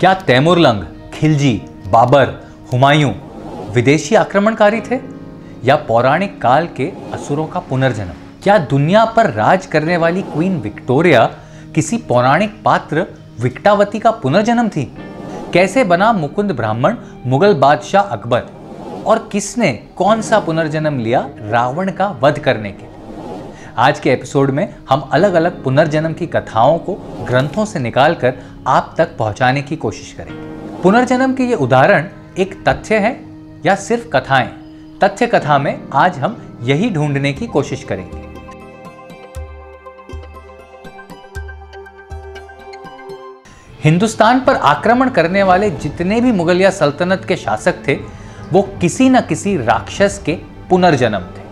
क्या तैमुरलंग, खिलजी, बाबर, हुमायूं विदेशी आक्रमणकारी थे या पौराणिक काल के असुरों का पुनर्जन्म? क्या दुनिया पर राज करने वाली क्वीन विक्टोरिया किसी पौराणिक पात्र विक्टावती का पुनर्जन्म थी? कैसे बना मुकुंद ब्राह्मण मुगल बादशाह अकबर और किसने कौन सा पुनर्जन्म लिया रावण का वध करने के? आज के एपिसोड में हम अलग अलग पुनर्जन्म की कथाओं को ग्रंथों से निकालकर आप तक पहुंचाने की कोशिश करेंगे। पुनर्जन्म के ये उदाहरण एक तथ्य है या सिर्फ कथाएं? तथ्य कथा में आज हम यही ढूंढने की कोशिश करेंगे। हिंदुस्तान पर आक्रमण करने वाले जितने भी मुगलिया सल्तनत के शासक थे वो किसी न किसी राक्षस के पुनर्जन्म थे।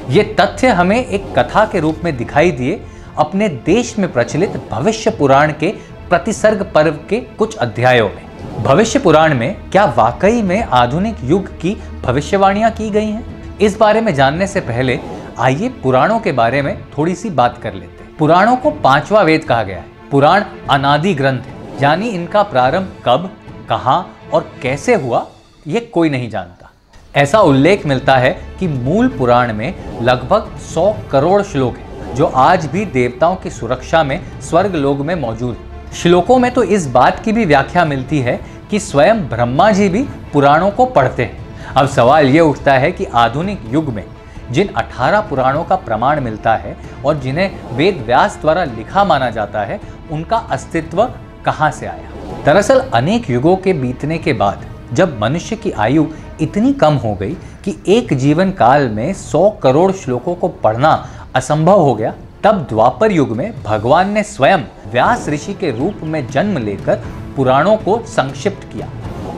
ये तथ्य हमें एक कथा के रूप में दिखाई दिए अपने देश में प्रचलित भविष्य पुराण के प्रतिसर्ग पर्व के कुछ अध्यायों में। भविष्य पुराण में क्या वाकई में आधुनिक युग की भविष्यवाणियां की गई हैं? इस बारे में जानने से पहले आइए पुराणों के बारे में थोड़ी सी बात कर लेते हैं। पुराणों को पांचवा वेद कहा गया है। पुराण अनादि ग्रंथ है, यानी इनका प्रारंभ कब, कहां और कैसे हुआ ये कोई नहीं जानता। ऐसा उल्लेख मिलता है कि मूल पुराण में लगभग 100 करोड़ श्लोक हैं, जो आज भी देवताओं की सुरक्षा में स्वर्ग लोक में मौजूद हैं। श्लोकों में तो इस बात की भी व्याख्या मिलती है कि स्वयं ब्रह्मा जी भी पुराणों को पढ़ते हैं। अब सवाल ये उठता है कि आधुनिक युग में जिन 18 पुराणों का प्रमाण मिलता है और जिन्हें वेद व्यास द्वारा लिखा माना जाता है, उनका अस्तित्व कहाँ से आया? दरअसल अनेक युगों के बीतने के बाद जब मनुष्य की आयु इतनी कम हो गई कि एक जीवन काल में 100 करोड़ श्लोकों को पढ़ना असंभव हो गया, तब द्वापर युग में भगवान ने स्वयं व्यास ऋषि के रूप में जन्म लेकर पुराणों को संक्षिप्त किया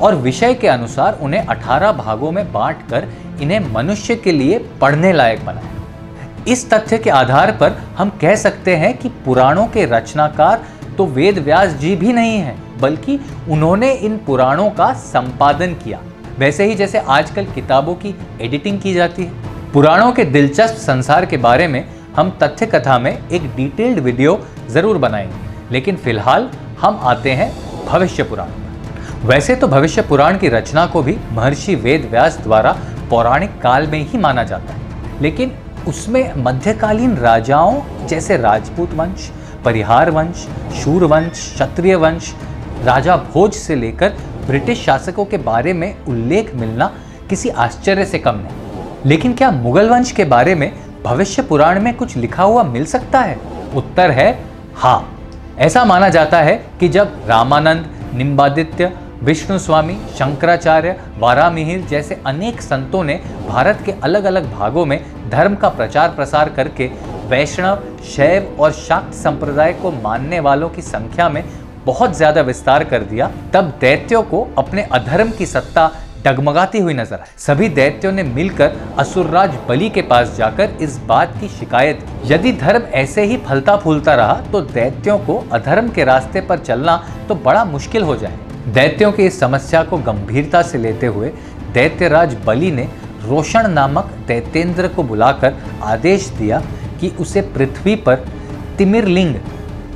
और विषय के अनुसार उन्हें 18 भागों में बांटकर इन्हें मनुष्य के लिए पढ़ने लायक बनाया। इस तथ्य के आधार पर हम कह सकते हैं कि पुराणों के रचनाकार तो वेद व्यास जी भी नहीं हैं, बल्कि उन्होंने इन पुराणों का संपादन किया, वैसे ही जैसे आजकल किताबों की एडिटिंग की जाती है। पुराणों के दिलचस्प संसार के बारे में हम तथ्य कथा में एक डिटेल्ड वीडियो जरूर बनाएंगे, लेकिन फिलहाल हम आते हैं भविष्य पुराण पर। वैसे तो भविष्य पुराण की रचना को भी महर्षि वेद व्यास द्वारा पौराणिक काल में ही माना जाता है, लेकिन उसमें मध्यकालीन राजाओं जैसे राजपूत वंश, परिहार वंश, शूर वंश, क्षत्रिय वंश, राजा भोज से लेकर ब्रिटिश शासकों के बारे में उल्लेख मिलना किसी आश्चर्य से कम नहीं। लेकिन क्या मुगल वंश के बारे में भविष्य पुराण में कुछ लिखा हुआ मिल सकता है? उत्तर है हाँ। ऐसा माना जाता है कि जब रामानंद, निम्बादित्य, विष्णु स्वामी, शंकराचार्य, वारामिहिर जैसे अनेक संतों ने भारत के अलग अलग भागों में धर्म का प्रचार प्रसार करके वैष्णव, शैव और शाक्त संप्रदाय को मानने वालों की संख्या में बहुत ज्यादा विस्तार कर दिया, तब दैत्यों को अपने अधर्म की सत्ता डगमगाती हुई नजर आई। सभी दैत्यों ने मिलकर असुरराज बलि के पास जाकर इस बात की शिकायत की, यदि धर्म ऐसे ही फलता फूलता रहा तो दैत्यों को अधर्म के रास्ते पर चलना तो बड़ा मुश्किल हो जाए। दैत्यों की इस समस्या को गंभीरता से लेते हुए दैत्यराज बलि ने रोशन नामक दैतेंद्र को बुलाकर आदेश दिया कि उसे पृथ्वी पर तिमिरलिंग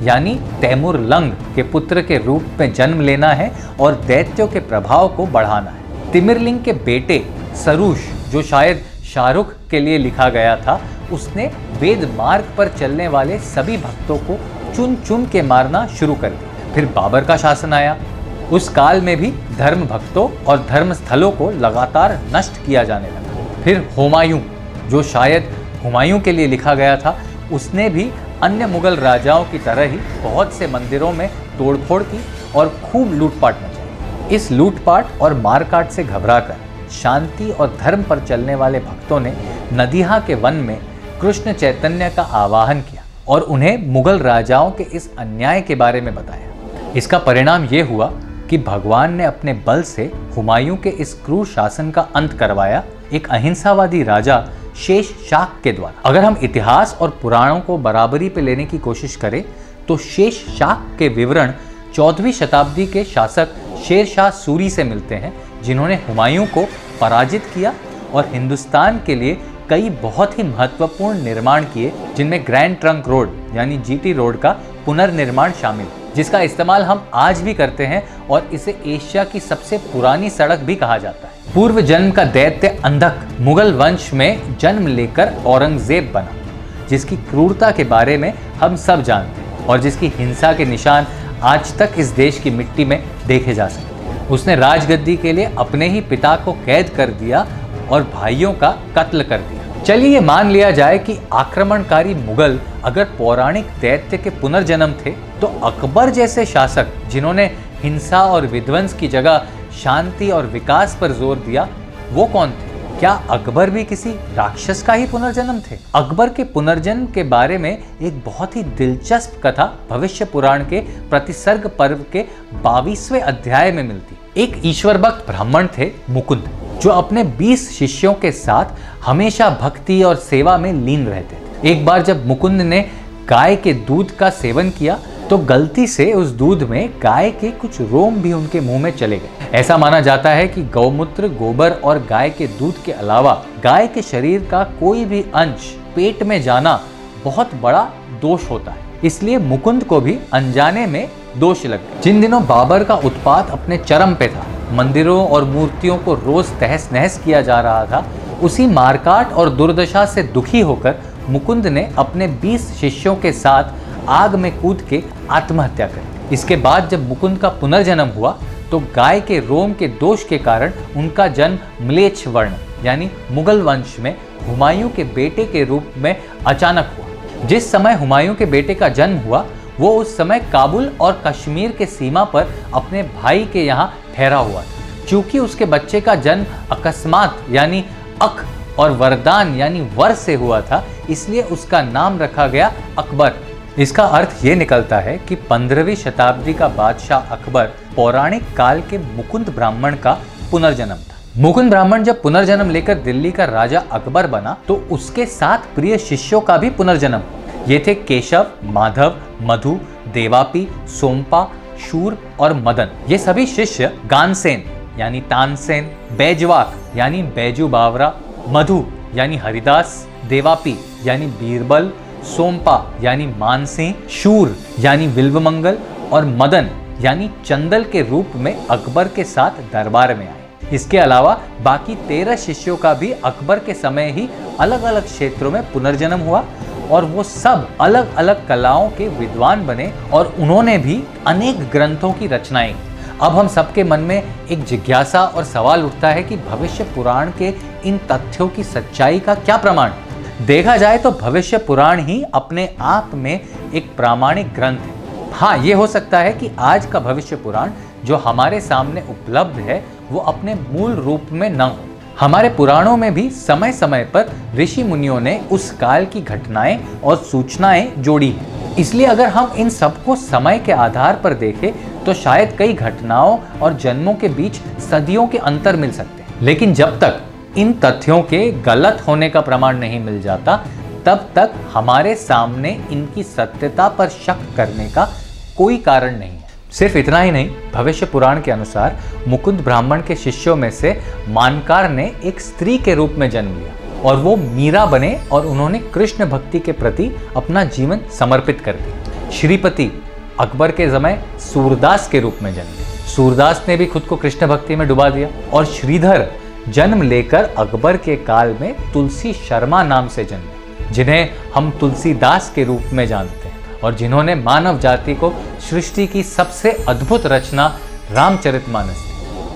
यानी तैमुरलंग के पुत्र के रूप में जन्म लेना है और दैत्यों के प्रभाव को बढ़ाना है। तिमिरलिंग के बेटे सरूष, जो शायद शाहरुख के लिए लिखा गया था, उसने वेद मार्ग पर चलने वाले सभी भक्तों को चुन चुन के मारना शुरू कर दिया। फिर बाबर का शासन आया। उस काल में भी धर्म भक्तों और धर्म स्थलों को लगातार नष्ट किया जाने लगा। फिर हुमायूं, जो शायद हुमायूं के लिए लिखा गया था, उसने भी अन्य मुगल राजाओं की तरह ही बहुत से मंदिरों में तोड़फोड़ की और खूब लूटपाट मचाई। इस लूटपाट और मारकाट से घबराकर शांति और धर्म पर चलने वाले भक्तों ने नदिया के वन में कृष्ण चैतन्य का आवाहन किया और उन्हें मुगल राजाओं के इस अन्याय के बारे में बताया। इसका परिणाम ये हुआ कि भगवान ने अपने बल से हुमायूं के इस क्रूर शासन का अंत करवाया, एक अहिंसावादी राजा शेष शाक के द्वारा। अगर हम इतिहास और पुराणों को बराबरी पे लेने की कोशिश करें तो शेष शाक के विवरण 14वीं शताब्दी के शासक शेर शाह सूरी से मिलते हैं, जिन्होंने हुमायूं को पराजित किया और हिंदुस्तान के लिए कई बहुत ही महत्वपूर्ण निर्माण किए, जिनमें ग्रैंड ट्रंक रोड यानी जीटी रोड का पुनर्निर्माण शामिल है। जिसका इस्तेमाल हम आज भी करते हैं और इसे एशिया की सबसे पुरानी सड़क भी कहा जाता है। पूर्व जन्म का दैत्य अंधक मुगल वंश में जन्म लेकर औरंगजेब बना, जिसकी क्रूरता के बारे में हम सब जानते हैं और जिसकी हिंसा के निशान आज तक इस देश की मिट्टी में देखे जा सकते हैं। उसने राजगद्दी के लिए अपने ही पिता को कैद कर दिया और भाइयों का कत्ल कर दिया। चलिए ये मान लिया जाए कि आक्रमणकारी मुगल अगर पौराणिक दैत्य के पुनर्जन्म थे, तो अकबर जैसे शासक जिन्होंने हिंसा और विध्वंस की जगह शांति और विकास पर जोर दिया, वो कौन थे? क्या अकबर भी किसी राक्षस का ही पुनर्जन्म थे? अकबर के पुनर्जन्म के बारे में एक बहुत ही दिलचस्प कथा भविष्य पुराण के प्रतिसर्ग पर्व के 22वें अध्याय में मिलती। एक ईश्वर भक्त ब्राह्मण थे मुकुंद, जो अपने 20 शिष्यों के साथ हमेशा भक्ति और सेवा में लीन रहते थे। एक बार जब मुकुंद ने गाय के दूध का सेवन किया, तो गलती से उस दूध में गाय के कुछ रोम भी उनके मुंह में चले गए। ऐसा माना जाता है कि गौमूत्र, गोबर और गाय के दूध के अलावा गाय के शरीर का कोई भी अंश पेट में जाना बहुत बड़ा दोष होता है। इसलिए मुकुंद को भी अनजाने में दोष लग गया। जिन दिनों बाबर का उत्पात अपने चरम पे था, मंदिरों और मूर्तियों को रोज तहस नहस किया जा रहा था, उसी मारकाट और दुर्दशा से दुखी होकर मुकुंद ने अपने 20 शिष्यों के साथ आग में कूद के आत्महत्या कर। इसके बाद जब मुकुंद का पुनर्जन्म हुआ, तो गाय के रोम के दोष के कारण उनका जन्म म्लेच्छ वर्ण यानी मुगल वंश में हुमायूं के बेटे के रूप में अचानक हुआ। जिस समय हुमायूं के बेटे का जन्म हुआ, वो उस समय काबुल और कश्मीर के सीमा पर अपने भाई के यहाँ ठहरा हुआ था। चूंकि उसके बच्चे का जन्म अकस्मात यानी अक और वरदान यानी वर से हुआ था, इसलिए उसका नाम रखा गया अकबर। इसका अर्थ ये निकलता है कि 15वीं शताब्दी का बादशाह अकबर पौराणिक काल के मुकुंद ब्राह्मण का पुनर्जन्म था। मुकुंद ब्राह्मण जब पुनर्जन्म लेकर दिल्ली का राजा अकबर बना, तो उसके 7 प्रिय शिष्यों का भी पुनर्जन्म। ये थे केशव, माधव, मधु, देवापी, सोमपा, शूर और मदन। ये सभी शिष्य गानसेन यानी तानसेन, बैजवाक यानी बैजू बावरा, मधु यानी हरिदास, देवापी यानी बीरबल, सोमपा यानी मानसिंह, शूर यानी विल्वमंगल और मदन यानी चंदल के रूप में अकबर के साथ दरबार में आए। इसके अलावा बाकी 13 शिष्यों का भी अकबर के समय ही अलग अलग क्षेत्रों में पुनर्जन्म हुआ और वो सब अलग अलग कलाओं के विद्वान बने और उन्होंने भी अनेक ग्रंथों की रचनाएं। अब हम सबके मन में एक जिज्ञासा और सवाल उठता है कि भविष्य पुराण के इन तथ्यों की सच्चाई का क्या प्रमाण? देखा जाए तो भविष्य पुराण ही अपने आप में एक प्रामाणिक ग्रंथ है। हाँ, ये हो सकता है कि आज का भविष्य पुराण जो हमारे सामने उपलब्ध है, वो अपने मूल रूप में न हो। हमारे पुराणों में भी समय समय पर ऋषि मुनियों ने उस काल की घटनाएं और सूचनाएं जोड़ी हैं। इसलिए अगर हम इन सबको समय के आधार पर देखें, तो शायद कई घटनाओं और जन्मों के बीच सदियों के अंतर मिल सकते हैं। लेकिन जब तक इन तथ्यों के गलत होने का प्रमाण नहीं मिल जाता, तब तक हमारे सामने इनकी सत्यता पर शक करने का कोई कारण नहीं है। सिर्फ इतना ही नहीं, भविष्य पुराण के अनुसार मुकुंद ब्राह्मण के शिष्यों में से मानकार ने एक स्त्री के रूप में जन्म लिया और वो मीरा बने और उन्होंने कृष्ण भक्ति के प्रति अपना जीवन समर्पित कर दिया। श्रीपति अकबर के समय सूरदास के रूप में जन्मे। सूरदास ने भी खुद को कृष्ण भक्ति में डुबा दिया और श्रीधर जन्म लेकर अकबर के काल में तुलसी शर्मा नाम से जन्मे, जिन्हें हम तुलसीदास के रूप में जानते हैं और जिन्होंने मानव जाति को सृष्टि की सबसे अद्भुत रचना रामचरितमानस,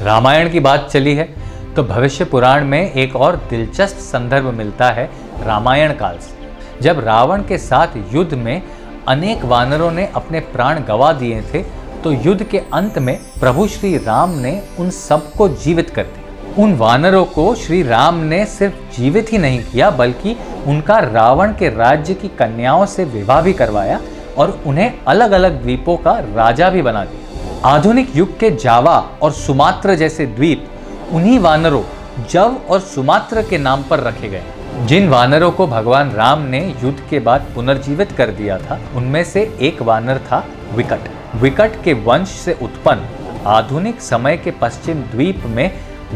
रामायण की बात चली है, तो भविष्य पुराण में एक और दिलचस्प संदर्भ मिलता है रामायण काल से। जब रावण के साथ युद्ध में अनेक वानरों ने अपने प्राण गंवा दिए थे, तो युद्ध के अंत में प्रभु श्री राम ने उन सबको जीवित कर दिया। उन वानरों को श्री राम ने सिर्फ जीवित ही नहीं किया, बल्कि उनका रावण के राज्य की कन्याओं से विवाह भी करवाया और उन्हें अलग अलग द्वीपों का राजा भी बना दिया। आधुनिक युग के जावा और सुमात्र जैसे द्वीप उन्हीं वानरों जव और सुमात्र के नाम पर रखे गए। जिन वानरों को भगवान राम ने युद्ध के बाद पुनर्जीवित कर दिया था, उनमें से एक वानर था विकट। विकट के वंश से उत्पन्न आधुनिक समय के पश्चिम द्वीप में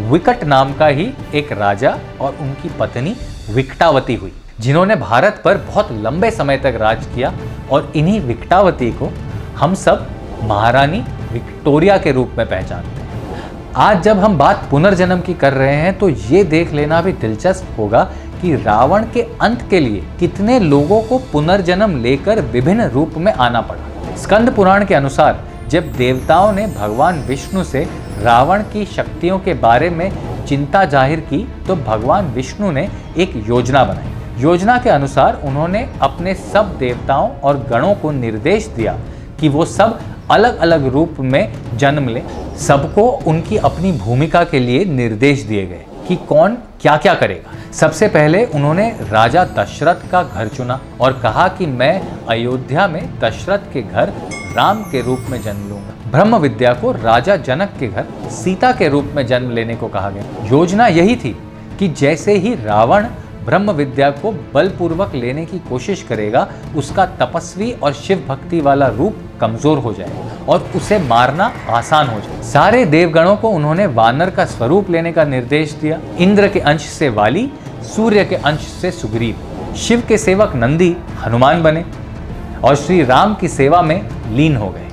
विकट नाम का ही एक राजा और उनकी पत्नी विकटावती हुई, जिन्होंने भारत पर बहुत लंबे समय तक राज किया। और इन्हीं विकटावती को हम सब महारानी विक्टोरिया के रूप में पहचानते हैं। आज जब हम बात पुनर्जन्म की कर रहे हैं तो ये देख लेना भी दिलचस्प होगा कि रावण के अंत के लिए कितने लोगों को पुनर्जन्म लेकर विभिन्न रूप में आना पड़ा। स्कंद पुराण के अनुसार जब देवताओं ने भगवान विष्णु से रावण की शक्तियों के बारे में चिंता जाहिर की तो भगवान विष्णु ने एक योजना बनाई। योजना के अनुसार उन्होंने अपने सब देवताओं और गणों को निर्देश दिया कि वो सब अलग अलग रूप में जन्म लें। सबको उनकी अपनी भूमिका के लिए निर्देश दिए गए कि कौन क्या क्या करेगा। सबसे पहले उन्होंने राजा दशरथ का घर चुना और कहा कि मैं अयोध्या में दशरथ के घर राम के रूप में जन्म लूंगा। ब्रह्म विद्या को राजा जनक के घर सीता के रूप में जन्म लेने को कहा गया। योजना यही थी कि जैसे ही रावण ब्रह्म विद्या को बलपूर्वक लेने की कोशिश करेगा, उसका तपस्वी और शिव भक्ति वाला रूप कमजोर हो जाएगा और उसे मारना आसान हो जाए। सारे देवगणों को उन्होंने वानर का स्वरूप लेने का निर्देश दिया। इंद्र के अंश से वाली, सूर्य के अंश से सुग्रीव, शिव के सेवक नंदी हनुमान बने और श्री राम की सेवा में लीन हो गए।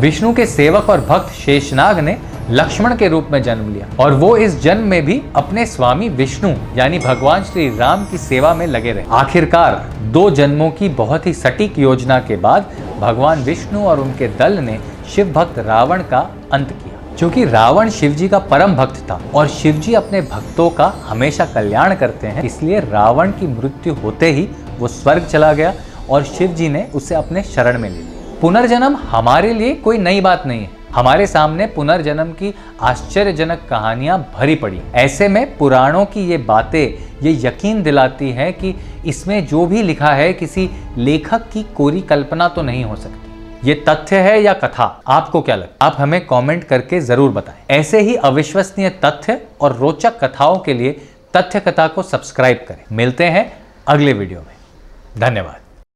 विष्णु के सेवक और भक्त शेषनाग ने लक्ष्मण के रूप में जन्म लिया और वो इस जन्म में भी अपने स्वामी विष्णु यानी भगवान श्री राम की सेवा में लगे रहे। आखिरकार 2 जन्मों की बहुत ही सटीक योजना के बाद भगवान विष्णु और उनके दल ने शिव भक्त रावण का अंत किया। क्योंकि रावण शिवजी का परम भक्त था और शिवजी अपने भक्तों का हमेशा कल्याण करते हैं, इसलिए रावण की मृत्यु होते ही वो स्वर्ग चला गया और शिवजी ने उसे अपने शरण में ले लिया। पुनर्जन्म हमारे लिए कोई नई बात नहीं है। हमारे सामने पुनर्जन्म की आश्चर्यजनक कहानियां भरी पड़ी। ऐसे में पुराणों की ये बातें ये यकीन दिलाती हैं कि इसमें जो भी लिखा है किसी लेखक की कोरी कल्पना तो नहीं हो सकती। ये तथ्य है या कथा, आपको क्या लगता है? आप हमें कमेंट करके जरूर बताएं। ऐसे ही अविश्वसनीय तथ्य और रोचक कथाओं के लिए तथ्य कथा को सब्सक्राइब करें। मिलते हैं अगले वीडियो में। धन्यवाद।